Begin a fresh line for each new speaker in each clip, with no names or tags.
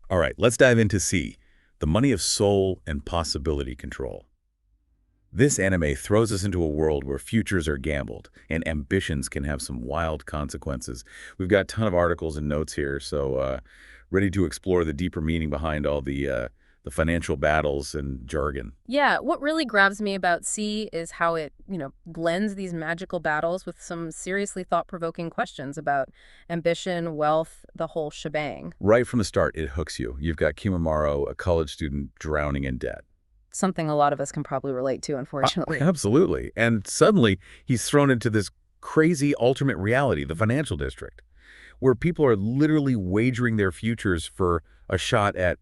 All right, let's dive into C, the money of soul and possibility control. This anime throws us into a world where futures are gambled and ambitions can have some wild consequences. We've got a ton of articles and notes here, so ready to explore the deeper meaning behind all the financial battles and jargon.
Yeah, what really grabs me about C is how it, blends these magical battles with some seriously thought-provoking questions about ambition, wealth, the whole shebang.
Right from the start, it hooks you. You've got Kimimaro, a college student drowning in debt.
Something a lot of us can probably relate to, unfortunately.
Absolutely. And suddenly, he's thrown into this crazy alternate reality, the financial district, where people are literally wagering their futures for a shot at,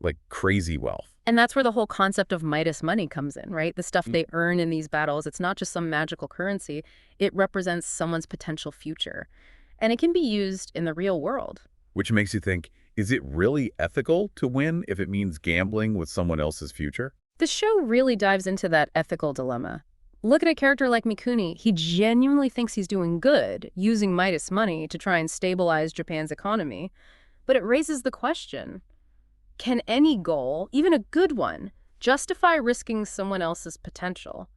like, crazy wealth.
And that's where the whole concept of Midas money comes in, right? The stuff they earn in these battles, it's not just some magical currency. It represents someone's potential future. And it can be used in the real world.
Which makes you think, is it really ethical to win if it means gambling with someone else's future?
The show really dives into that ethical dilemma. Look at a character like Mikuni. He genuinely thinks he's doing good, using Midas money to try and stabilize Japan's economy. But it raises the question, can any goal, even a good one, justify risking someone else's potential?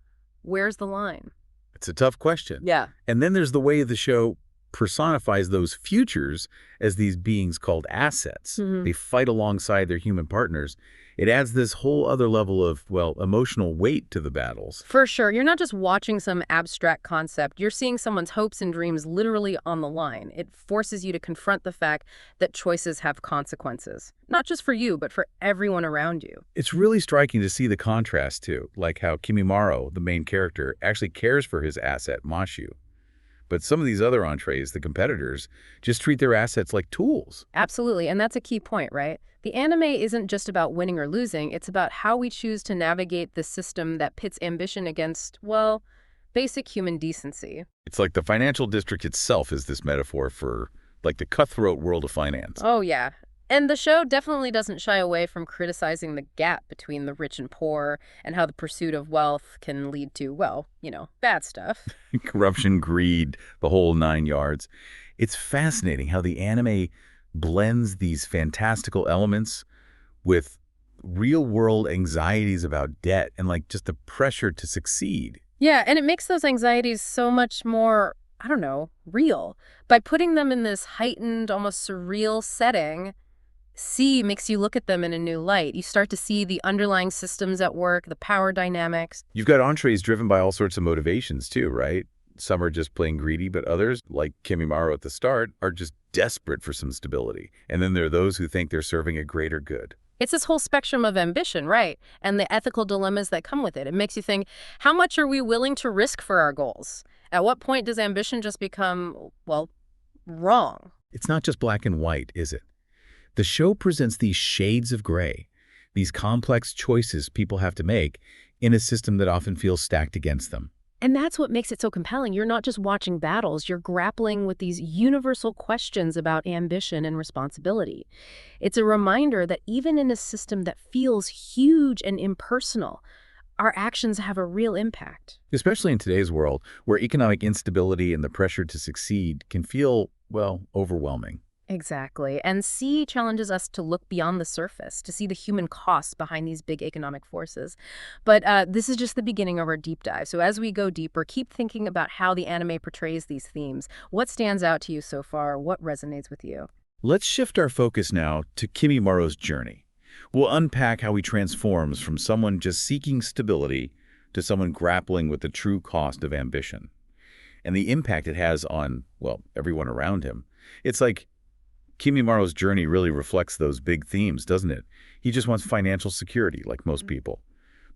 Where's the line?
It's a tough question.
Yeah.
And then there's the way the show personifies those futures as these beings called assets. They fight alongside their human partners. It adds this whole other level of, well, emotional weight to the battles.
For sure. You're not just watching some abstract concept. You're seeing someone's hopes and dreams literally on the line. It forces you to confront the fact that choices have consequences. Not just for you, but for everyone around you.
It's really striking to see the contrast, too, like how Kimimaro, the main character, actually cares for his asset, Mashu. But some of these other entrees, the competitors, just treat their assets like tools.
Absolutely, and that's a key point, right? The anime isn't just about winning or losing, it's about how we choose to navigate the system that pits ambition against, well, basic human decency.
It's like the financial district itself is this metaphor for, like, the cutthroat world of finance.
Oh, yeah. And the show definitely doesn't shy away from criticizing the gap between the rich and poor and how the pursuit of wealth can lead to, well, bad stuff.
Corruption, greed, the whole 9 yards. It's fascinating how the anime blends these fantastical elements with real-world anxieties about debt and, like, just the pressure to succeed.
Yeah, and it makes those anxieties so much more, I don't know, real. By putting them in this heightened, almost surreal setting, C makes you look at them in a new light. You start to see the underlying systems at work, the power dynamics.
You've got entrees driven by all sorts of motivations too, right? Some are just plain greedy, but others, like Kimimaro at the start, are just desperate for some stability. And then there are those who think they're serving a greater good.
It's this whole spectrum of ambition, right? And the ethical dilemmas that come with it. It makes you think, how much are we willing to risk for our goals? At what point does ambition just become, well, wrong?
It's not just black and white, is it? The show presents these shades of gray, these complex choices people have to make in a system that often feels stacked against them.
And that's what makes it so compelling. You're not just watching battles, you're grappling with these universal questions about ambition and responsibility. It's a reminder that even in a system that feels huge and impersonal, our actions have a real impact.
Especially in today's world, where economic instability and the pressure to succeed can feel, well, overwhelming.
Exactly. And C challenges us to look beyond the surface, to see the human costs behind these big economic forces. But this is just the beginning of our deep dive. So as we go deeper, keep thinking about how the anime portrays these themes. What stands out to you so far? What resonates with you?
Let's shift our focus now to Kimimaro's journey. We'll unpack how he transforms from someone just seeking stability to someone grappling with the true cost of ambition and the impact it has on, well, everyone around him. It's like Kimimaro's journey really reflects those big themes, doesn't it? He just wants financial security, like most people.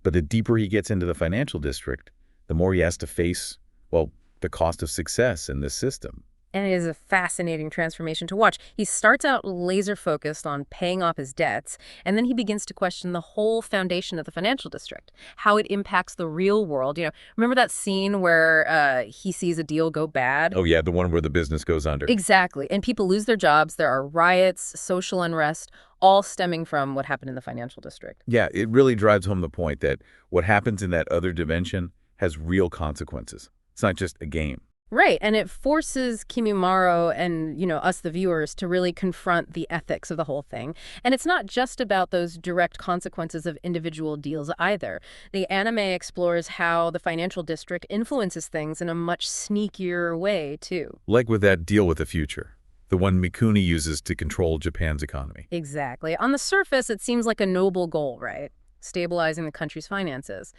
But the deeper he gets into the financial district, the more he has to face, well, the cost of success in this system.
And it is a fascinating transformation to watch. He starts out laser-focused on paying off his debts, and then he begins to question the whole foundation of the financial district, how it impacts the real world. Remember that scene where he sees a deal go bad?
Oh, yeah, the one where the business goes under.
Exactly. And people lose their jobs. There are riots, social unrest, all stemming from what happened in the financial district.
Yeah, it really drives home the point that what happens in that other dimension has real consequences. It's not just a game.
Right, and it forces Kimimaro and, us the viewers to really confront the ethics of the whole thing. And it's not just about those direct consequences of individual deals either. The anime explores how the financial district influences things in a much sneakier way, too.
Like with that deal with the future, the one Mikuni uses to control Japan's economy.
Exactly. On the surface, it seems like a noble goal, right? Stabilizing the country's finances.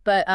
But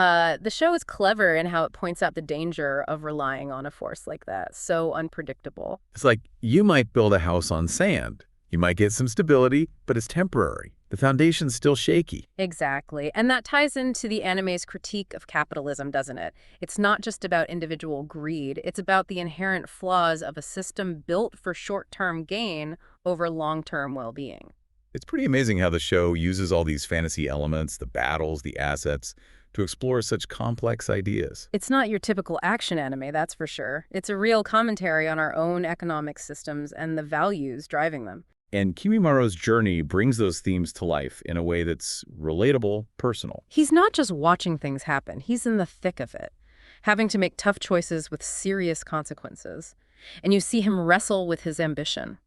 the show is clever in how it points out the danger of relying on a force like that. So unpredictable.
It's like you might build a house on sand. You might get some stability, but it's temporary. The foundation's still shaky.
Exactly. And that ties into the anime's critique of capitalism, doesn't it? It's not just about individual greed. It's about the inherent flaws of a system built for short-term gain over long-term well-being.
It's pretty amazing how the show uses all these fantasy elements, the battles, the assets, to explore such complex ideas.
It's not your typical action anime, that's for sure. It's a real commentary on our own economic systems and the values driving them.
And Kimimaro's journey brings those themes to life in a way that's relatable, personal.
He's not just watching things happen, he's in the thick of it, having to make tough choices with serious consequences. And you see him wrestle with his ambition,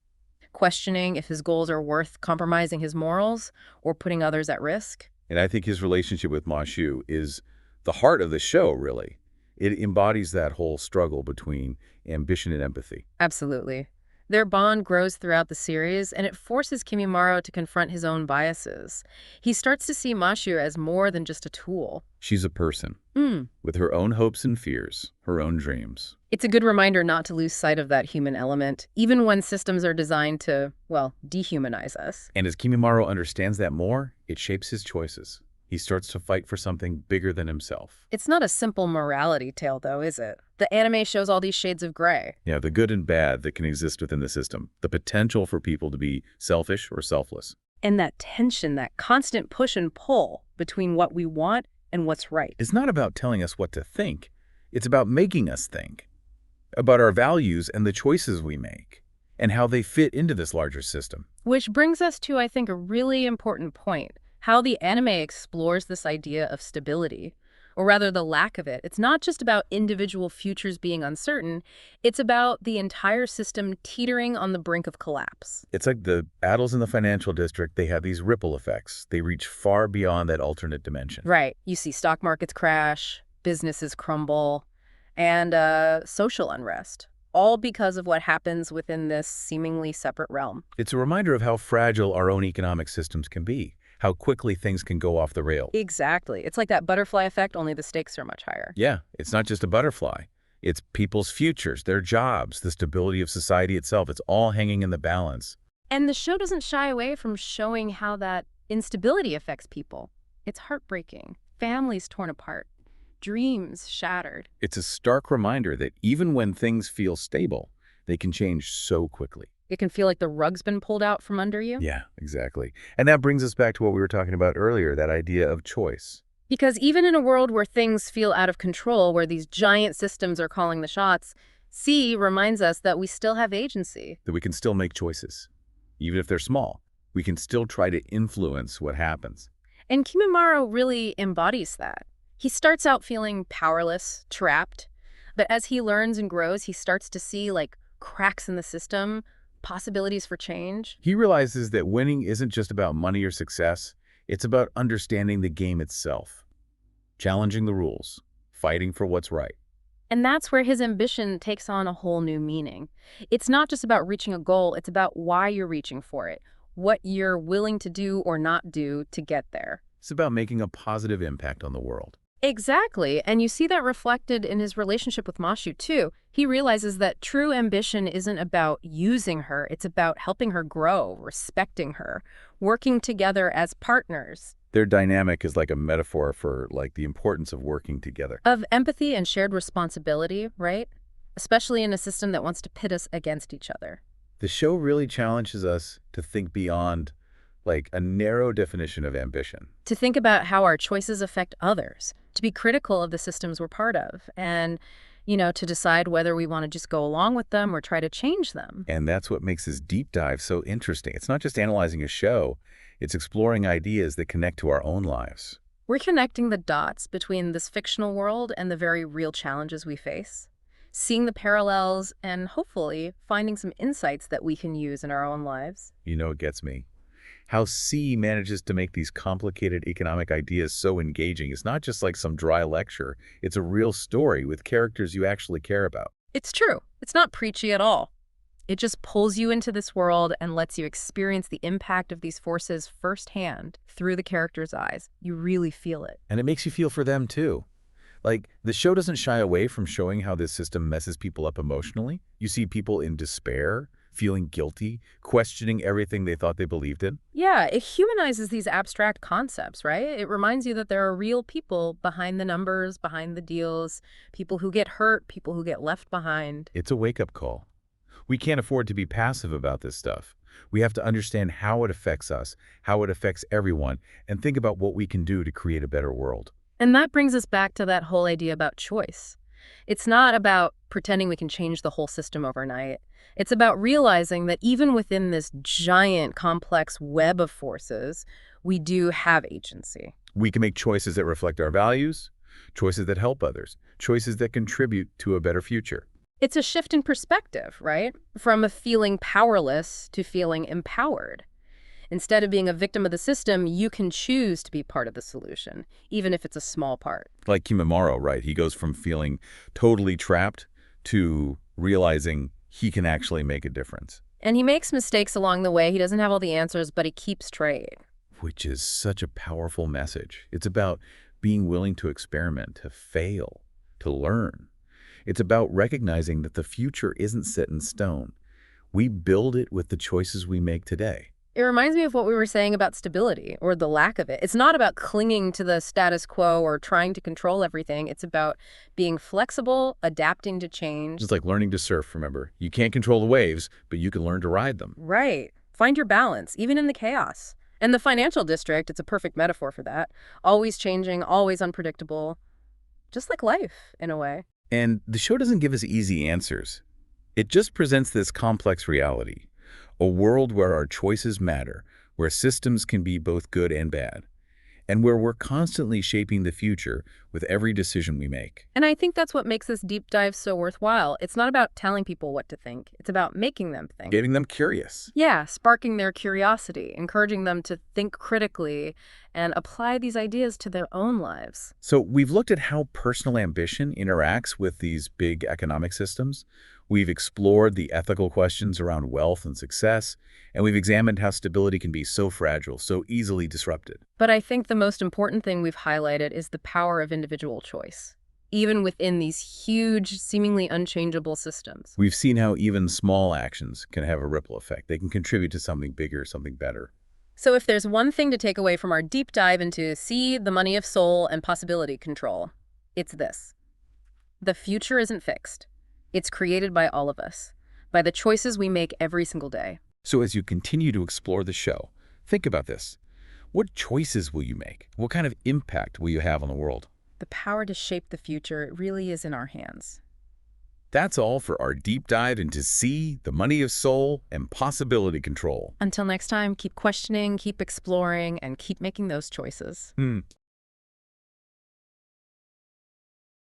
questioning if his goals are worth compromising his morals or putting others at risk.
And I think his relationship with Mashu is the heart of the show, really. It embodies that whole struggle between ambition and empathy.
Absolutely. Their bond grows throughout the series, and it forces Kimimaro to confront his own biases. He starts to see Mashu as more than just a tool.
She's a person
Mm.
with her own hopes and fears, her own dreams.
It's a good reminder not to lose sight of that human element, even when systems are designed to, well, dehumanize us.
And as Kimimaro understands that more, it shapes his choices. He starts to fight for something bigger than himself.
It's not a simple morality tale, though, is it? The anime shows all these shades of gray.
Yeah, the good and bad that can exist within the system, the potential for people to be selfish or selfless.
And that tension, that constant push and pull between what we want and what's right.
It's not about telling us what to think. It's about making us think about our values and the choices we make and how they fit into this larger system.
Which brings us to, I think, a really important point. How the anime explores this idea of stability, or rather the lack of it. It's not just about individual futures being uncertain, it's about the entire system teetering on the brink of collapse.
It's like the battles in the financial district, they have these ripple effects. They reach far beyond that alternate dimension.
Right. You see stock markets crash, businesses crumble, and social unrest, all because of what happens within this seemingly separate realm.
It's a reminder of how fragile our own economic systems can be, how quickly things can go off the rail.
Exactly. It's like that butterfly effect, only the stakes are much higher.
Yeah, it's not just a butterfly. It's people's futures, their jobs, the stability of society itself. It's all hanging in the balance.
And the show doesn't shy away from showing how that instability affects people. It's heartbreaking. Families torn apart. Dreams shattered.
It's a stark reminder that even when things feel stable, they can change so quickly.
It can feel like the rug's been pulled out from under you.
Yeah, exactly. And that brings us back to what we were talking about earlier, that idea of choice.
Because even in a world where things feel out of control, where these giant systems are calling the shots, C reminds us that we still have agency.
That we can still make choices. Even if they're small, we can still try to influence what happens.
And Kimimaro really embodies that. He starts out feeling powerless, trapped, but as he learns and grows, he starts to see like cracks in the system, possibilities for change.
He realizes that winning isn't just about money or success. It's about understanding the game itself, challenging the rules, fighting for what's right.
And that's where his ambition takes on a whole new meaning. It's not just about reaching a goal, it's about why you're reaching for it, what you're willing to do or not do to get there.
It's about making a positive impact on the world.
Exactly, and you see that reflected in his relationship with Mashu, too. He realizes that true ambition isn't about using her, it's about helping her grow, respecting her, working together as partners.
Their dynamic is like a metaphor for the importance of working together.
Of empathy and shared responsibility, right? Especially in a system that wants to pit us against each other.
The show really challenges us to think beyond a narrow definition of ambition.
To think about how our choices affect others, to be critical of the systems we're part of, and, to decide whether we want to just go along with them or try to change them.
And that's what makes this deep dive so interesting. It's not just analyzing a show, it's exploring ideas that connect to our own lives.
We're connecting the dots between this fictional world and the very real challenges we face. seeing the parallels and hopefully finding some insights that we can use in our own lives.
You know, it gets me. How C manages to make these complicated economic ideas so engaging. It's not just like some dry lecture. It's a real story with characters you actually care about.
It's true. It's not preachy at all. It just pulls you into this world and lets you experience the impact of these forces firsthand through the character's eyes. You really feel it.
And it makes you feel for them, too. Like, the show doesn't shy away from showing how this system messes people up emotionally. You see people in despair, feeling guilty, questioning everything they thought they believed in.
Yeah, it humanizes these abstract concepts, right? It reminds you that there are real people behind the numbers, behind the deals, people who get hurt, people who get left behind.
It's a wake-up call. We can't afford to be passive about this stuff. We have to understand how it affects us, how it affects everyone, and think about what we can do to create a better world.
And that brings us back to that whole idea about choice. It's not about pretending we can change the whole system overnight. It's about realizing that even within this giant, complex web of forces, we do have agency.
We can make choices that reflect our values, choices that help others, choices that contribute to a better future.
It's a shift in perspective, right? From a feeling powerless to feeling empowered. Instead of being a victim of the system, you can choose to be part of the solution, even if it's a small part.
Like Kimimaro, right? He goes from feeling totally trapped to realizing he can actually make a difference.
And he makes mistakes along the way. He doesn't have all the answers, but he keeps trying.
Which is such a powerful message. It's about being willing to experiment, to fail, to learn. It's about recognizing that the future isn't set in stone. We build it with the choices we make today.
It reminds me of what we were saying about stability, or the lack of it. It's not about clinging to the status quo or trying to control everything. It's about being flexible, adapting to change.
It's like learning to surf, remember? You can't control the waves, but you can learn to ride them.
Right. Find your balance, even in the chaos. And the financial district, it's a perfect metaphor for that. Always changing, always unpredictable. Just like life, in a way.
And the show doesn't give us easy answers. It just presents this complex reality. A world where our choices matter, where systems can be both good and bad, and where we're constantly shaping the future with every decision we make.
And I think that's what makes this deep dive so worthwhile. It's not about telling people what to think. It's about making them think.
Getting them curious.
Yeah, sparking their curiosity, encouraging them to think critically and apply these ideas to their own lives.
So we've looked at how personal ambition interacts with these big economic systems. We've explored the ethical questions around wealth and success, and we've examined how stability can be so fragile, so easily disrupted.
But I think the most important thing we've highlighted is the power of individual choice, even within these huge, seemingly unchangeable systems.
We've seen how even small actions can have a ripple effect. They can contribute to something bigger, something better.
So if there's one thing to take away from our deep dive into C, the money of soul, and possibility control, it's this. The future isn't fixed. It's created by all of us, by the choices we make every single day.
So as you continue to explore the show, think about this. What choices will you make? What kind of impact will you have on the world?
The power to shape the future really is in our hands.
That's all for our deep dive into C, the money of soul, and possibility control.
Until next time, keep questioning, keep exploring, and keep making those choices.